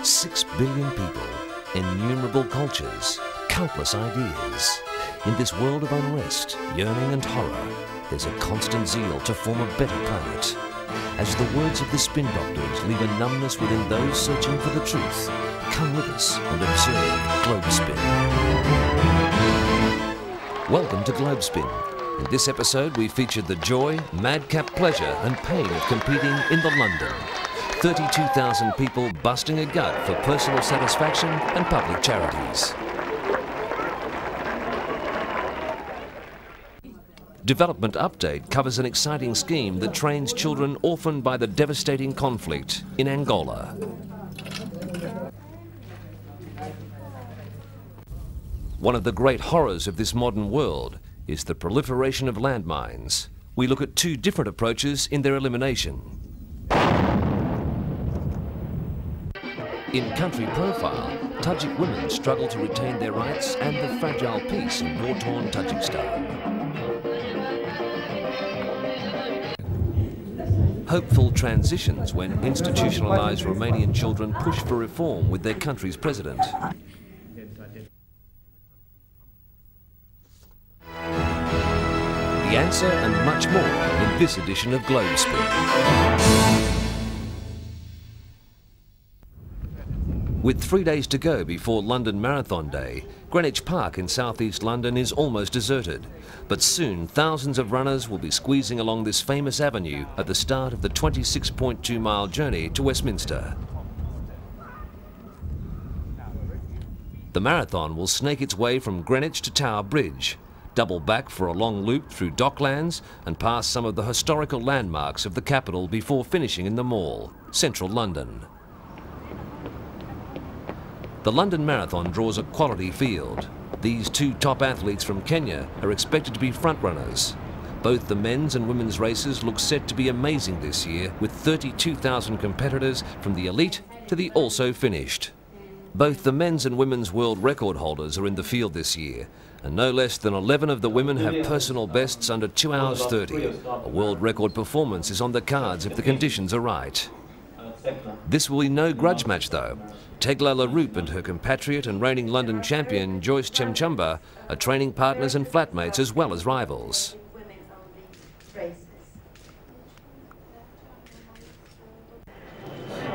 6 billion people, innumerable cultures, countless ideas. In this world of unrest, yearning and horror, there's a constant zeal to form a better planet. As the words of the spin doctors leave a numbness within those searching for the truth, come with us and observe Globespin. Welcome to Globespin. In this episode, we featured the joy, madcap pleasure and pain of competing in the London. 32,000 people busting a gut for personal satisfaction and public charities. Development Update covers an exciting scheme that trains children orphaned by the devastating conflict in Angola. One of the great horrors of this modern world is the proliferation of landmines. We look at two different approaches in their elimination. In Country Profile, Tajik women struggle to retain their rights and the fragile peace in war-torn Tajikistan. Hopeful transitions when institutionalised Romanian children push for reform with their country's president. The answer and much more in this edition of Globespin. With 3 days to go before London Marathon Day, Greenwich Park in southeast London is almost deserted. But soon thousands of runners will be squeezing along this famous avenue at the start of the 26.2-mile journey to Westminster. The marathon will snake its way from Greenwich to Tower Bridge, double back for a long loop through Docklands and past some of the historical landmarks of the capital before finishing in the Mall, central London. The London Marathon draws a quality field. These two top athletes from Kenya are expected to be frontrunners. Both the men's and women's races look set to be amazing this year, with 32,000 competitors from the elite to the also finished. Both the men's and women's world record holders are in the field this year, and no less than 11 of the women have personal bests under 2 hours 30. A world record performance is on the cards if the conditions are right. This will be no grudge match though. Tegla LaRoupe and her compatriot and reigning London champion Joyce Chemchumba are training partners and flatmates as well as rivals.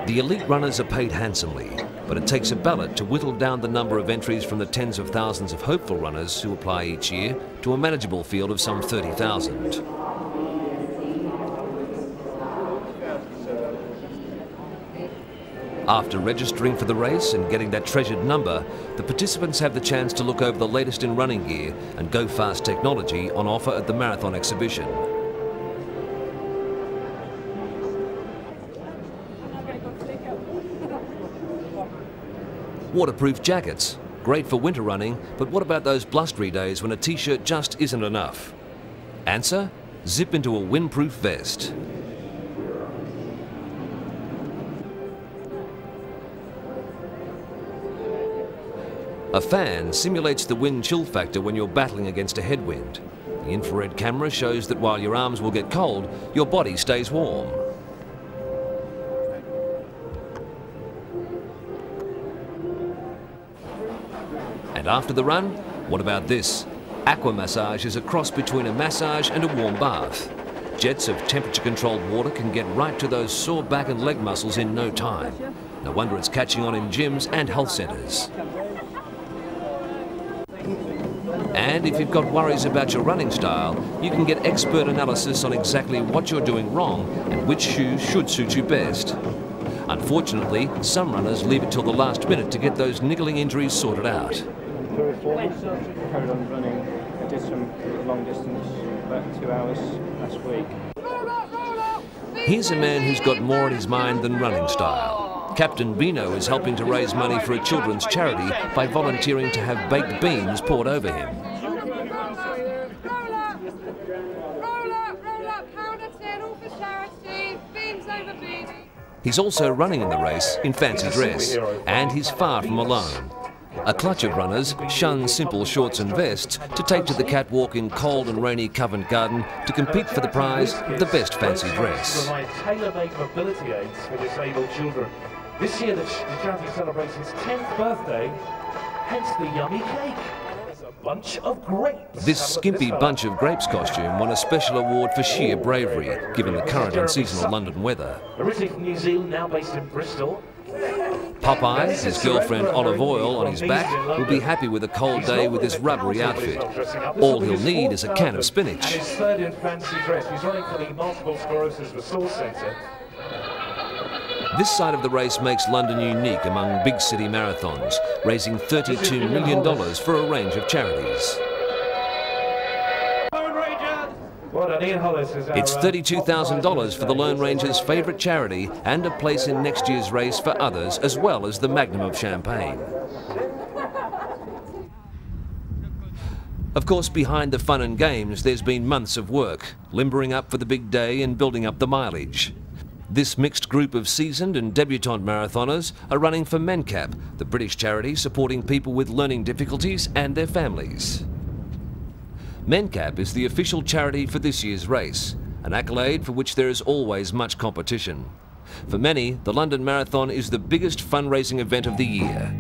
The elite runners are paid handsomely, but it takes a ballot to whittle down the number of entries from the tens of thousands of hopeful runners who apply each year to a manageable field of some 30,000. After registering for the race and getting that treasured number, the participants have the chance to look over the latest in running gear and go-fast technology on offer at the marathon exhibition. Waterproof jackets, great for winter running, but what about those blustery days when a t-shirt just isn't enough? Answer? Zip into a windproof vest. A fan simulates the wind chill factor when you're battling against a headwind. The infrared camera shows that while your arms will get cold, your body stays warm. And after the run, what about this? Aqua massage is a cross between a massage and a warm bath. Jets of temperature-controlled water can get right to those sore back and leg muscles in no time. No wonder it's catching on in gyms and health centres. And if you've got worries about your running style, you can get expert analysis on exactly what you're doing wrong and which shoes should suit you best. Unfortunately, some runners leave it till the last minute to get those niggling injuries sorted out. Carried on running. I did some long distance, about 2 hours last week. Here's a man who's got more on his mind than running style. Captain Bino is helping to raise money for a children's charity by volunteering to have baked beans poured over him. He's also running in the race in fancy dress, and he's far from alone. A clutch of runners shun simple shorts and vests to take to the catwalk in cold and rainy Covent Garden to compete for the prize of the best fancy dress. Provide tailor-made mobility aids for disabled children. This year the charity celebrates its 10th birthday, hence the yummy cake. There's a bunch of grapes. This skimpy bunch of grapes costume won a special award for sheer bravery, given the current unseasonal London weather. Originally from New Zealand, now based in Bristol. Popeye, his girlfriend Olive Oil on his back, will be happy with a cold day with this rubbery outfit. All he'll need is a can of spinach. And his third in fancy dress. He's running for the Multiple Sclerosis Resource Centre. This side of the race makes London unique among big city marathons, raising $32 million for a range of charities. It's $32,000 for the Lone Ranger's favourite charity and a place in next year's race for others, as well as the Magnum of Champagne. Of course, behind the fun and games, there's been months of work, limbering up for the big day and building up the mileage. This mixed group of seasoned and debutante marathoners are running for MENCAP, the British charity supporting people with learning difficulties and their families. MENCAP is the official charity for this year's race, an accolade for which there is always much competition. For many, the London Marathon is the biggest fundraising event of the year.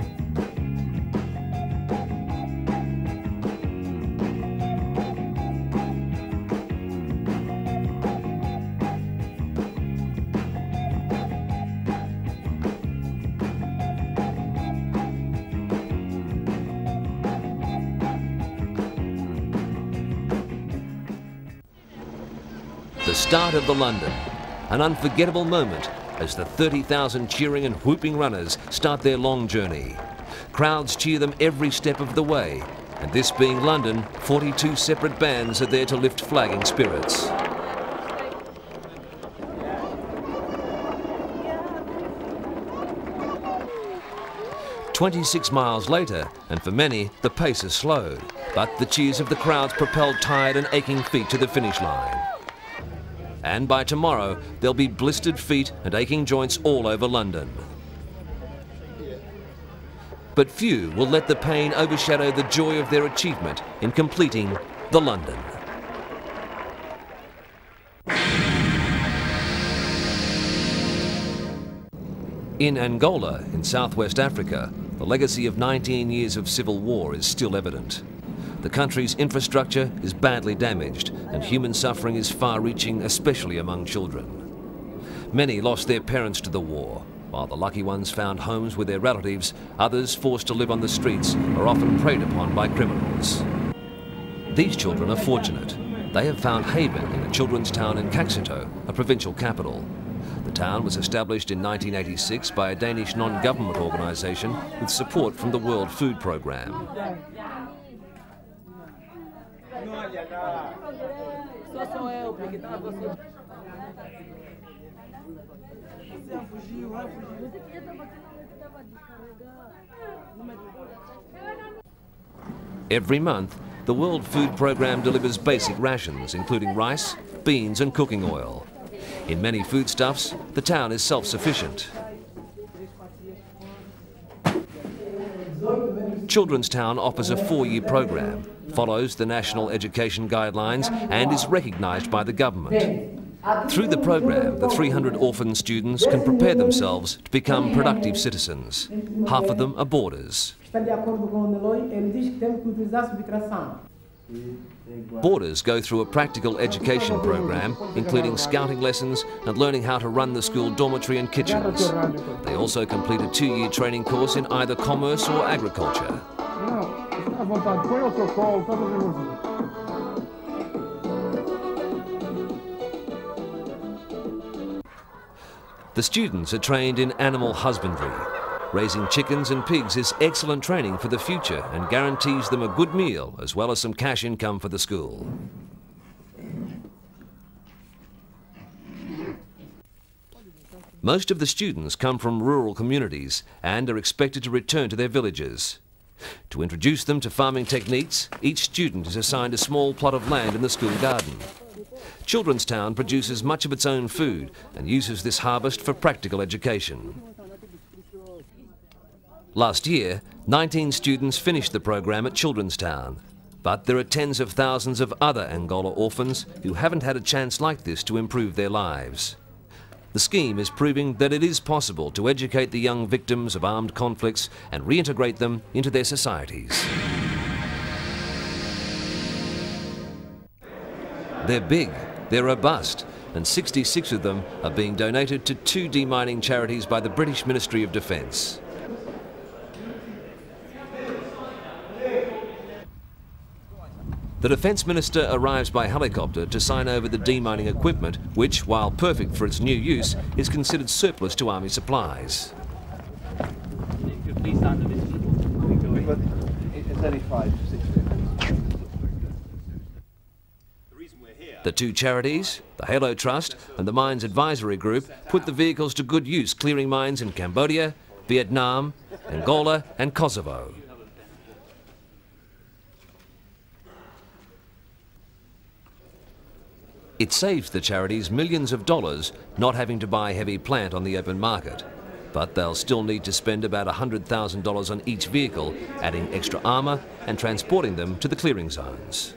The start of the London, an unforgettable moment as the 30,000 cheering and whooping runners start their long journey. Crowds cheer them every step of the way, and this being London, 42 separate bands are there to lift flagging spirits. "26 miles later, and for many, the pace has slowed, but the cheers of the crowds propelled tired and aching feet to the finish line. And by tomorrow, there'll be blistered feet and aching joints all over London. But few will let the pain overshadow the joy of their achievement in completing the London. In Angola, in southwest Africa, the legacy of 19 years of civil war is still evident. The country's infrastructure is badly damaged and human suffering is far-reaching, especially among children. Many lost their parents to the war, while the lucky ones found homes with their relatives. Others, forced to live on the streets, are often preyed upon by criminals. These children are fortunate. They have found haven in a children's town in Kaxito, a provincial capital. The town was established in 1986 by a Danish non-government organisation with support from the World Food Programme. Every month, the World Food Programme delivers basic rations, including rice, beans and cooking oil. In many foodstuffs, the town is self-sufficient. Children's Town offers a 4-year programme, follows the National Education Guidelines and is recognised by the government. Through the programme, the 300 orphan students can prepare themselves to become productive citizens. Half of them are boarders. Boarders go through a practical education programme, including scouting lessons and learning how to run the school dormitory and kitchens. They also complete a 2-year training course in either commerce or agriculture. The students are trained in animal husbandry. Raising chickens and pigs is excellent training for the future and guarantees them a good meal as well as some cash income for the school. Most of the students come from rural communities and are expected to return to their villages. To introduce them to farming techniques, each student is assigned a small plot of land in the school garden. Children's Town produces much of its own food and uses this harvest for practical education. Last year, 19 students finished the programme at Children's Town, but there are tens of thousands of other Angola orphans who haven't had a chance like this to improve their lives. The scheme is proving that it is possible to educate the young victims of armed conflicts and reintegrate them into their societies. They're big, they're robust, and 66 of them are being donated to 2 demining charities by the British Ministry of Defence. The Defence Minister arrives by helicopter to sign over the demining equipment, which, while perfect for its new use, is considered surplus to Army supplies. It's only 5 to 6 The 2 charities, the Halo Trust and the Mines Advisory Group, put the vehicles to good use clearing mines in Cambodia, Vietnam, Angola and Kosovo. It saves the charities millions of dollars not having to buy heavy plant on the open market, but they'll still need to spend about $100,000 on each vehicle, adding extra armour and transporting them to the clearing zones.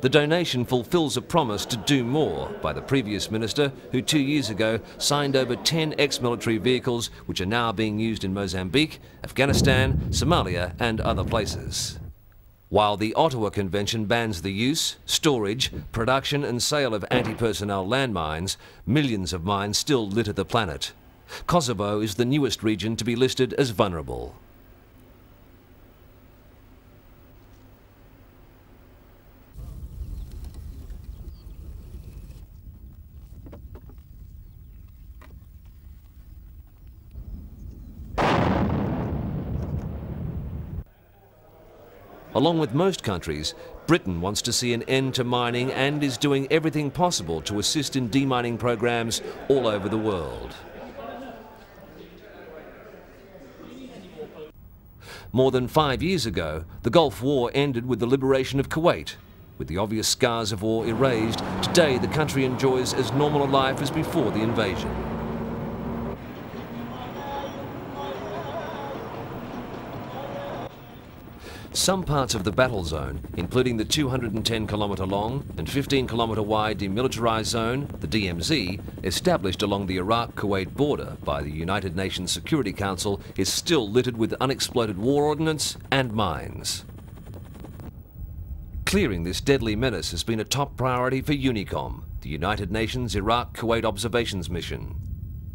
The donation fulfills a promise to do more by the previous minister, who 2 years ago signed over 10 ex-military vehicles which are now being used in Mozambique, Afghanistan, Somalia and other places. While the Ottawa Convention bans the use, storage, production and sale of anti-personnel landmines, millions of mines still litter the planet. Kosovo is the newest region to be listed as vulnerable. Along with most countries, Britain wants to see an end to mining and is doing everything possible to assist in demining programs all over the world. More than 5 years ago, the Gulf War ended with the liberation of Kuwait. With the obvious scars of war erased, today the country enjoys as normal a life as before the invasion. Some parts of the battle zone, including the 210-kilometre long and 15-kilometre wide demilitarised zone, the DMZ, established along the Iraq-Kuwait border by the United Nations Security Council, is still littered with unexploded war ordnance and mines. Clearing this deadly menace has been a top priority for UNICOM, the United Nations Iraq-Kuwait Observations Mission.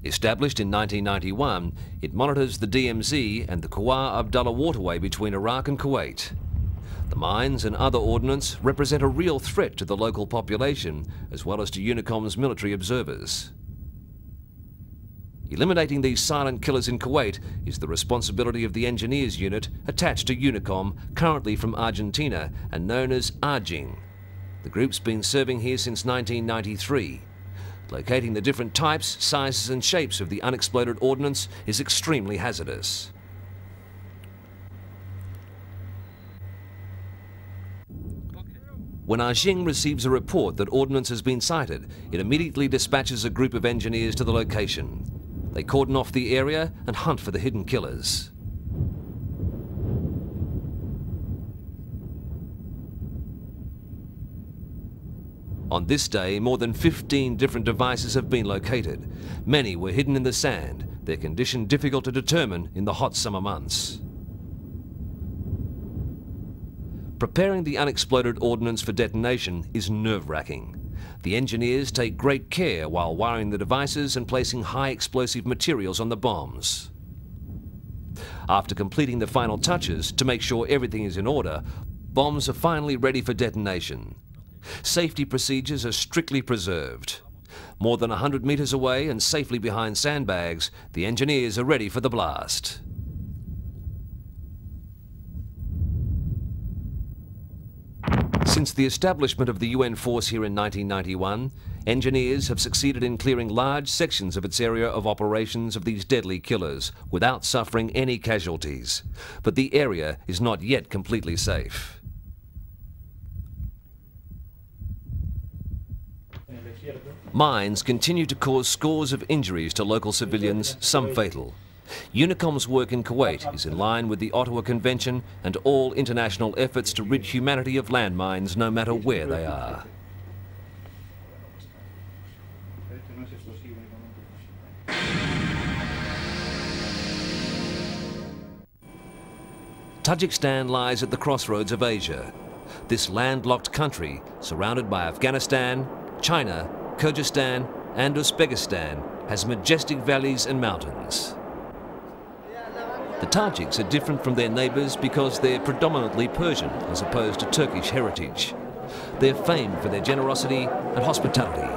Established in 1991, it monitors the DMZ and the Khawar Abdullah waterway between Iraq and Kuwait. The mines and other ordnance represent a real threat to the local population, as well as to UNICOM's military observers. Eliminating these silent killers in Kuwait is the responsibility of the engineers unit attached to UNICOM, currently from Argentina and known as ARGING. The group's been serving here since 1993. Locating the different types, sizes and shapes of the unexploded ordnance is extremely hazardous. When Arjing receives a report that ordnance has been sighted, it immediately dispatches a group of engineers to the location. They cordon off the area and hunt for the hidden killers. On this day, more than 15 different devices have been located. Many were hidden in the sand, their condition difficult to determine in the hot summer months. Preparing the unexploded ordnance for detonation is nerve-wracking. The engineers take great care while wiring the devices and placing high explosive materials on the bombs. After completing the final touches to make sure everything is in order, bombs are finally ready for detonation. Safety procedures are strictly preserved. More than 100 meters away and safely behind sandbags, the engineers are ready for the blast. Since the establishment of the UN force here in 1991, engineers have succeeded in clearing large sections of its area of operations of these deadly killers without suffering any casualties. But the area is not yet completely safe. Mines continue to cause scores of injuries to local civilians, some fatal. UNICOM's work in Kuwait is in line with the Ottawa Convention and all international efforts to rid humanity of landmines no matter where they are. Tajikistan lies at the crossroads of Asia. This landlocked country, surrounded by Afghanistan, China, Kyrgyzstan and Uzbekistan, has majestic valleys and mountains. The Tajiks are different from their neighbours because they're predominantly Persian as opposed to Turkish heritage. They're famed for their generosity and hospitality.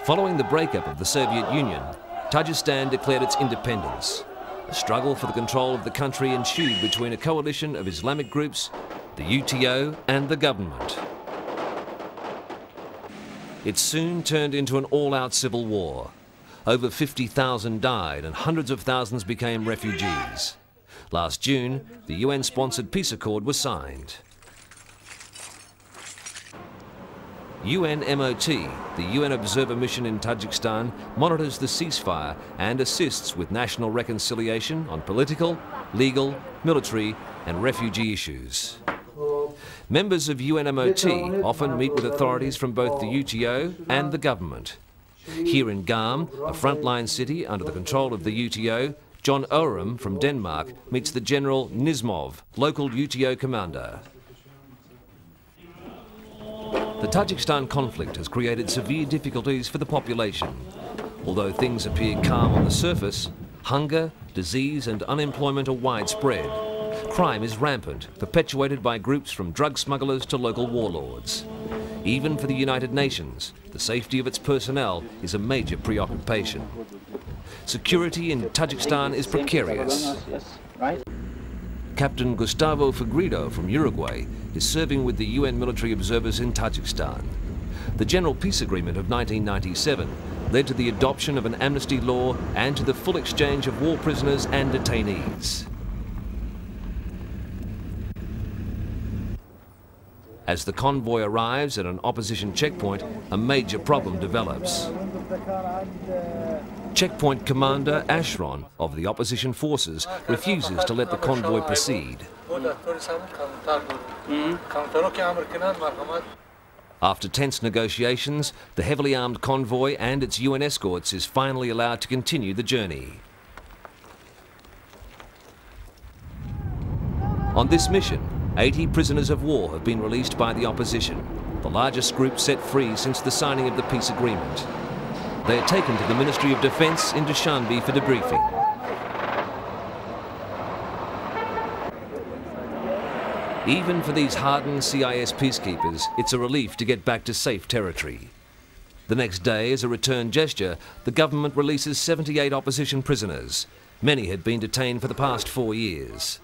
Following the breakup of the Soviet Union, Tajikistan declared its independence. A struggle for the control of the country ensued between a coalition of Islamic groups, the UTO and the government. It soon turned into an all-out civil war. Over 50,000 died and hundreds of thousands became refugees. Last June, the UN-sponsored peace accord was signed. UNMOT, the UN Observer Mission in Tajikistan, monitors the ceasefire and assists with national reconciliation on political, legal, military and refugee issues. Members of UNMOT often meet with authorities from both the UTO and the government. Here in Garm, a frontline city under the control of the UTO, John Oram from Denmark meets the General Nizmov, local UTO commander. The Tajikistan conflict has created severe difficulties for the population. Although things appear calm on the surface, hunger, disease and unemployment are widespread. Crime is rampant, perpetuated by groups from drug smugglers to local warlords. Even for the United Nations, the safety of its personnel is a major preoccupation. Security in Tajikistan is precarious. Captain Gustavo Fegredo from Uruguay is serving with the UN military observers in Tajikistan. The General Peace Agreement of 1997 led to the adoption of an amnesty law and to the full exchange of war prisoners and detainees. As the convoy arrives at an opposition checkpoint, a major problem develops. Checkpoint commander Ashron of the opposition forces refuses to let the convoy proceed. After tense negotiations, the heavily armed convoy and its UN escorts is finally allowed to continue the journey. On this mission, 80 prisoners of war have been released by the opposition, the largest group set free since the signing of the peace agreement. They are taken to the Ministry of Defence in Dushanbe for debriefing. Even for these hardened CIS peacekeepers, it's a relief to get back to safe territory. The next day, as a return gesture, the government releases 78 opposition prisoners. Many had been detained for the past 4 years.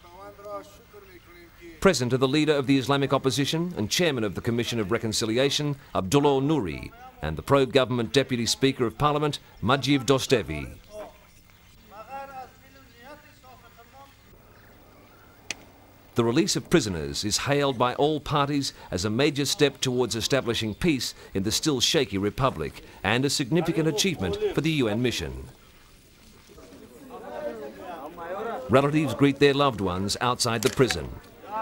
Present are the leader of the Islamic opposition and chairman of the Commission of Reconciliation, Abdullah Nouri, and the pro-government Deputy Speaker of Parliament, Majiv Dostevi. The release of prisoners is hailed by all parties as a major step towards establishing peace in the still shaky republic and a significant achievement for the UN mission. Relatives greet their loved ones outside the prison.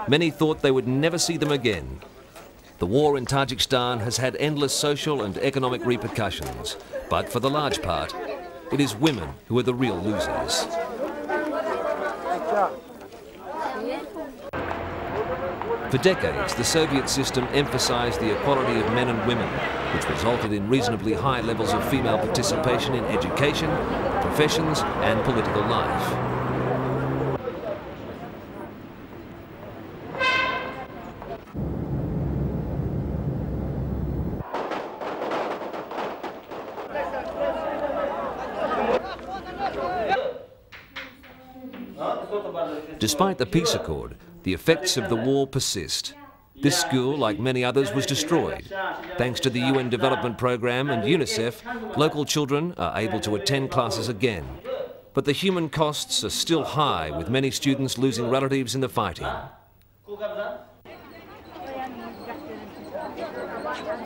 Many thought they would never see them again. The war in Tajikistan has had endless social and economic repercussions, but for the large part, it is women who are the real losers. For decades, the Soviet system emphasized the equality of men and women, which resulted in reasonably high levels of female participation in education, professions, and political life. Despite the peace accord, the effects of the war persist. This school, like many others, was destroyed. Thanks to the UN Development Programme and UNICEF, local children are able to attend classes again. But the human costs are still high, with many students losing relatives in the fighting.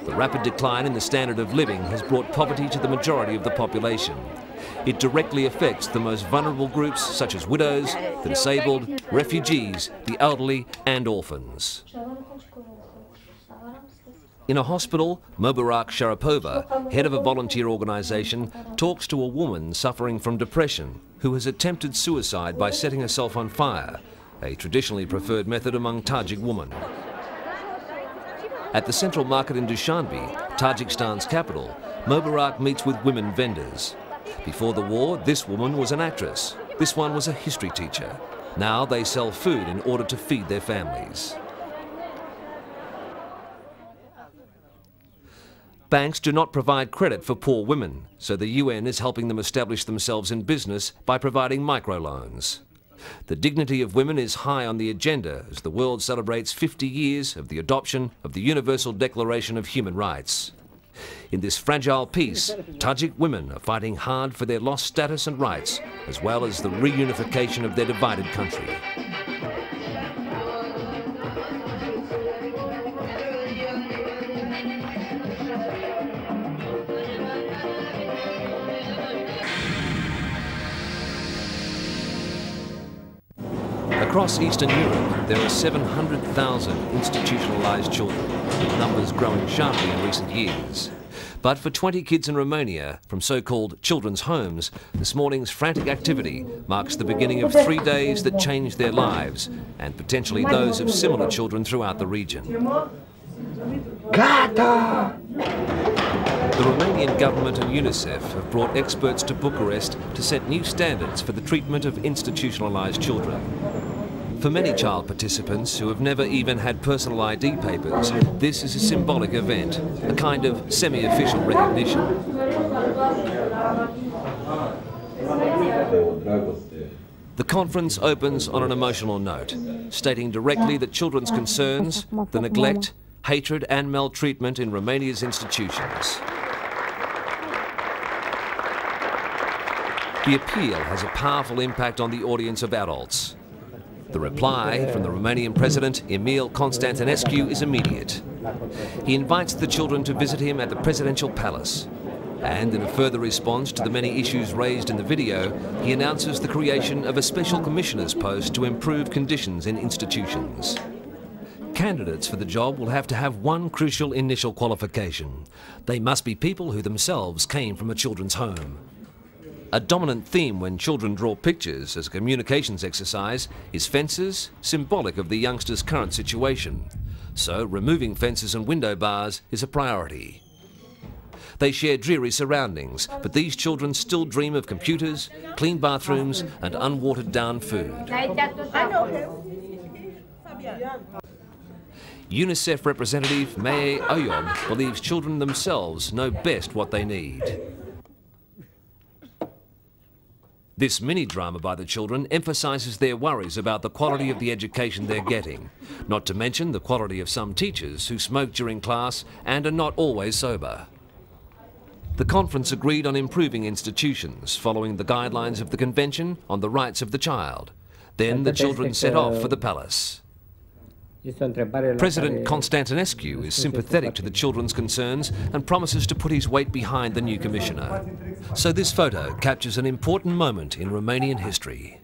The rapid decline in the standard of living has brought poverty to the majority of the population. It directly affects the most vulnerable groups such as widows, the disabled, refugees, the elderly and orphans. In a hospital, Mubarak Sharapova, head of a volunteer organisation, talks to a woman suffering from depression who has attempted suicide by setting herself on fire, a traditionally preferred method among Tajik women. At the central market in Dushanbe, Tajikistan's capital, Mubarak meets with women vendors. Before the war, this woman was an actress. This one was a history teacher. Now they sell food in order to feed their families. Banks do not provide credit for poor women, so the UN is helping them establish themselves in business by providing microloans. The dignity of women is high on the agenda as the world celebrates 50 years of the adoption of the Universal Declaration of Human Rights. In this fragile peace, Tajik women are fighting hard for their lost status and rights, as well as the reunification of their divided country. Across Eastern Europe, there are 700,000 institutionalised children, with numbers growing sharply in recent years. But for 20 kids in Romania from so-called children's homes, this morning's frantic activity marks the beginning of 3 days that changed their lives, and potentially those of similar children throughout the region. The Romanian government and UNICEF have brought experts to Bucharest to set new standards for the treatment of institutionalised children. For many child participants who have never even had personal ID papers, this is a symbolic event, a kind of semi-official recognition. The conference opens on an emotional note, stating directly that children's concerns, the neglect, hatred and maltreatment in Romania's institutions. The appeal has a powerful impact on the audience of adults. The reply from the Romanian President, Emil Constantinescu, is immediate. He invites the children to visit him at the presidential palace. And in a further response to the many issues raised in the video, he announces the creation of a special commissioner's post to improve conditions in institutions. Candidates for the job will have to have one crucial initial qualification. They must be people who themselves came from a children's home. A dominant theme when children draw pictures as a communications exercise is fences, symbolic of the youngsters' current situation. So removing fences and window bars is a priority. They share dreary surroundings, but these children still dream of computers, clean bathrooms and unwatered down food. UNICEF representative May Ayob believes children themselves know best what they need. This mini-drama by the children emphasises their worries about the quality of the education they're getting, not to mention the quality of some teachers who smoke during class and are not always sober. The conference agreed on improving institutions following the guidelines of the Convention on the Rights of the Child. Then the children set off for the palace. President Constantinescu is sympathetic to the children's concerns and promises to put his weight behind the new commissioner. So this photo captures an important moment in Romanian history.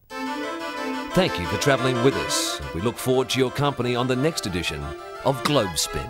Thank you for travelling with us. We look forward to your company on the next edition of Globespin.